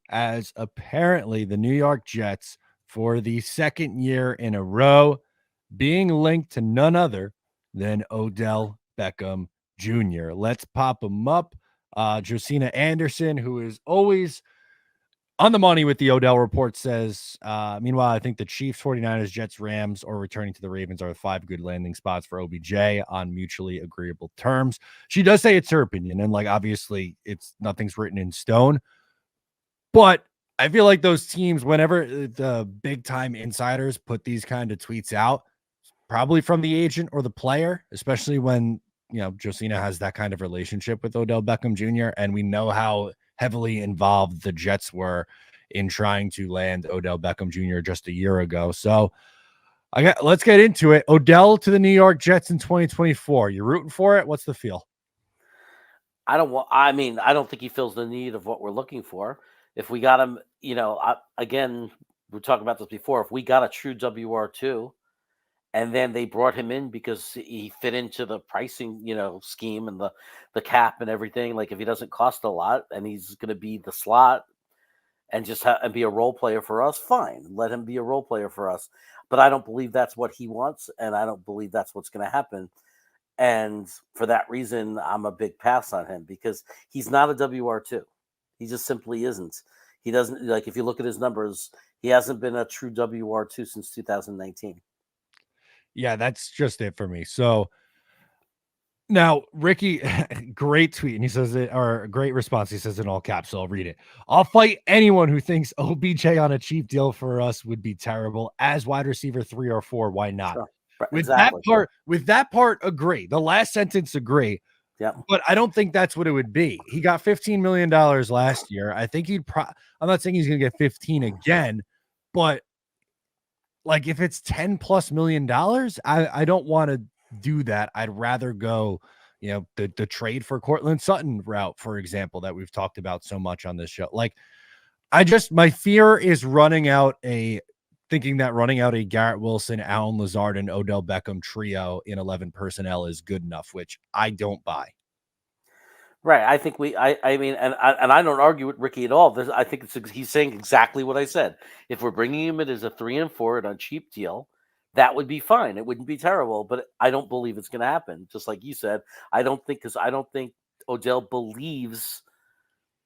as apparently the New York Jets, for the second year in a row, being linked to none other than Odell Beckham Jr. Let's pop him up. Josina Anderson, who is always on the money with the Odell report, says, meanwhile, I think the Chiefs, 49ers, Jets, Rams, or returning to the Ravens are the 5 good landing spots for OBJ on mutually agreeable terms. She does say it's her opinion, and like obviously it's nothing's written in stone. But I feel like those teams, whenever the big time insiders put these kind of tweets out, probably from the agent or the player, especially when, you know, Josina has that kind of relationship with Odell Beckham Jr. And we know how heavily involved the Jets were in trying to land Odell Beckham Jr. just a year ago. So let's get into it. Odell to the New York Jets in 2024. You rooting for it? What's the feel? I don't think he feels the need of what we're looking for. If we got him, again, we talked about this before. If we got a true WR2, and then they brought him in because he fit into the pricing, scheme and the cap and everything. Like if he doesn't cost a lot and he's going to be the slot and just and be a role player for us, fine. Let him be a role player for us. But I don't believe that's what he wants, and I don't believe that's what's going to happen. And for that reason, I'm a big pass on him because he's not a WR2. He just simply isn't. He doesn't, like, if you look at his numbers, he hasn't been a true WR2 since 2019. Yeah, that's just it for me. So now, Ricky, great tweet, and he says it, or great response. He says in all caps, so I'll read it. I'll fight anyone who thinks OBJ on a cheap deal for us would be terrible. As wide receiver 3 or 4, why not? Sure. With that part, agree. The last sentence, agree. Yeah. But I don't think that's what it would be. He got $15 million last year. I think I'm not saying he's going to get 15 again, but like if it's $10+ million, I don't want to do that. I'd rather go, the trade for Cortland Sutton route, for example, that we've talked about so much on this show. Like my fear is thinking that running out a Garrett Wilson, Allen Lazard, and Odell Beckham trio in 11 personnel is good enough, which I don't buy. Right. I think I mean, and I don't argue with Ricky at all. I think he's saying exactly what I said. If we're bringing him in as a 3 and 4 on a cheap deal, that would be fine. It wouldn't be terrible, but I don't believe it's going to happen. Just like you said, I don't think Odell believes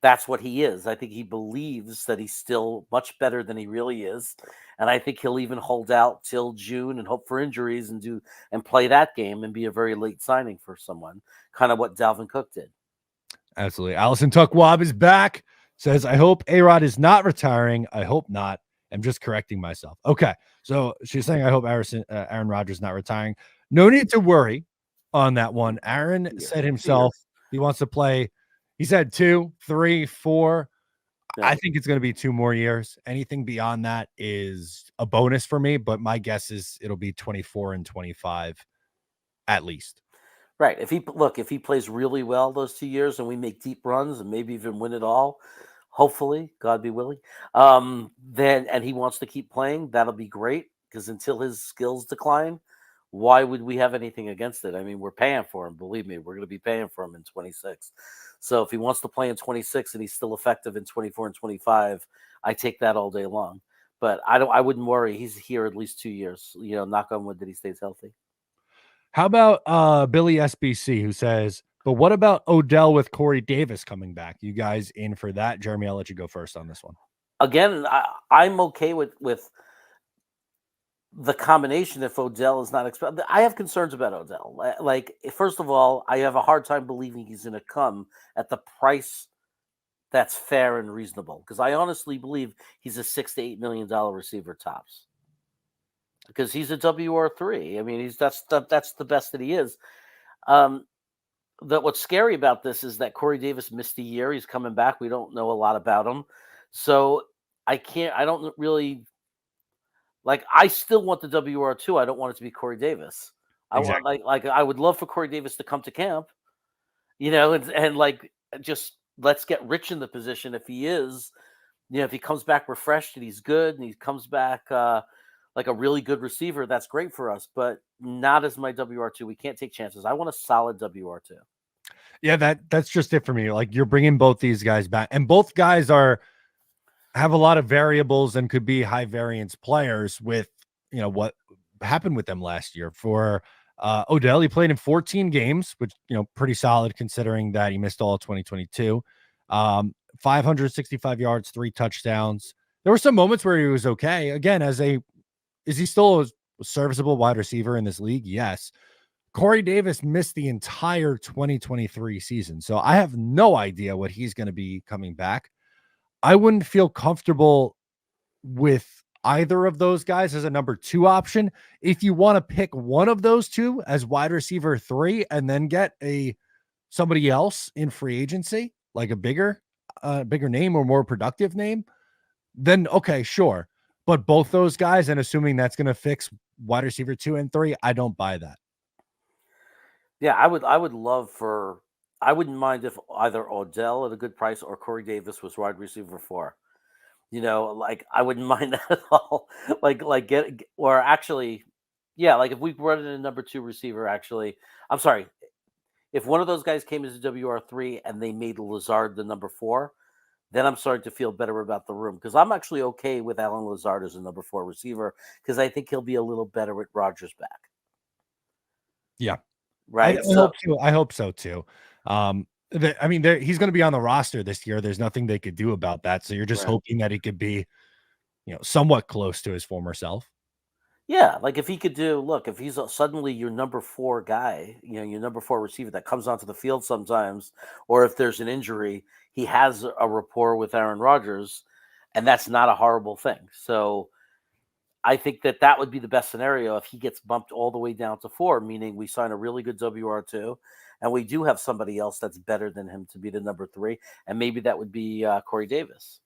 that's what he is. I think he believes that he's still much better than he really is. And I think he'll even hold out till June and hope for injuries and play that game and be a very late signing for someone, kind of what Dalvin Cook did. Absolutely. Allison Tuckwab is back. Says, I hope A-Rod is not retiring. I hope not. I'm just correcting myself. Okay. So she's saying, I hope Aaron Rodgers not retiring. No need to worry on that one. Aaron said himself he wants to play. He said 2, 3, 4. Yeah. I think it's going to be 2 more years. Anything beyond that is a bonus for me, but my guess is it'll be 24 and 25 at least. Right. If he plays really well those 2 years and we make deep runs and maybe even win it all, hopefully, God be willing, then and he wants to keep playing, that'll be great because until his skills decline, why would we have anything against it? I mean, we're paying for him. Believe me, we're going to be paying for him in 26. So if he wants to play in 26 and he's still effective in 24 and 25, I take that all day long. But I wouldn't worry. He's here at least 2 years. Knock on wood that he stays healthy. How about Billy SBC, who says, but what about Odell with Corey Davis coming back? You guys in for that? Jeremy, I'll let you go first on this one. Again, I'm okay with the combination if Odell is not expected. I have concerns about Odell. Like, first of all, I have a hard time believing he's going to come at the price that's fair and reasonable because I honestly believe he's a $6 to $8 million receiver tops. Because he's a WR3. I mean, that's the best that he is. What's scary about this is that Corey Davis missed a year. He's coming back. We don't know a lot about him. So I don't really like, I still want the WR2. I don't want it to be Corey Davis. Exactly. I would love for Corey Davis to come to camp, and like, just let's get Rich in the position if he is, if he comes back refreshed and he's good and he comes back, like a really good receiver, that's great for us, but not as my WR2. We can't take chances. I want a solid WR2. Yeah, that's just it for me. Like, you're bringing both these guys back, and both guys are have a lot of variables and could be high variance players with, what happened with them last year. For Odell, he played in 14 games, which, pretty solid considering that he missed all of 2022. 565 yards, 3 touchdowns. There were some moments where he was okay. Again, is he still a serviceable wide receiver in this league? Yes. Corey Davis missed the entire 2023 season. So I have no idea what he's going to be coming back. I wouldn't feel comfortable with either of those guys as a number 2 option. If you want to pick one of those two as wide receiver 3 and then get somebody else in free agency, like a bigger name or more productive name, then okay, sure. But both those guys, and assuming that's going to fix wide receiver 2 and 3, I don't buy that. Yeah, I would love for. I wouldn't mind if either Odell at a good price or Corey Davis was wide receiver 4. Like I wouldn't mind that at all. Or actually, yeah, like if we brought in a number 2 receiver, actually, I'm sorry, if one of those guys came as a WR3 and they made Lazard the number 4, then I'm starting to feel better about the room because I'm actually okay with Allen Lazard as a number 4 receiver because I think he'll be a little better with Rodgers back. Yeah. Right. I hope so too. He's going to be on the roster this year. There's nothing they could do about that. So you're just hoping that he could be, somewhat close to his former self. Yeah, like if he could if he's suddenly your number 4 guy, your number 4 receiver that comes onto the field sometimes, or if there's an injury, he has a rapport with Aaron Rodgers, and that's not a horrible thing. So I think that would be the best scenario if he gets bumped all the way down to 4, meaning we sign a really good WR2, and we do have somebody else that's better than him to be the number 3, and maybe that would be Corey Davis.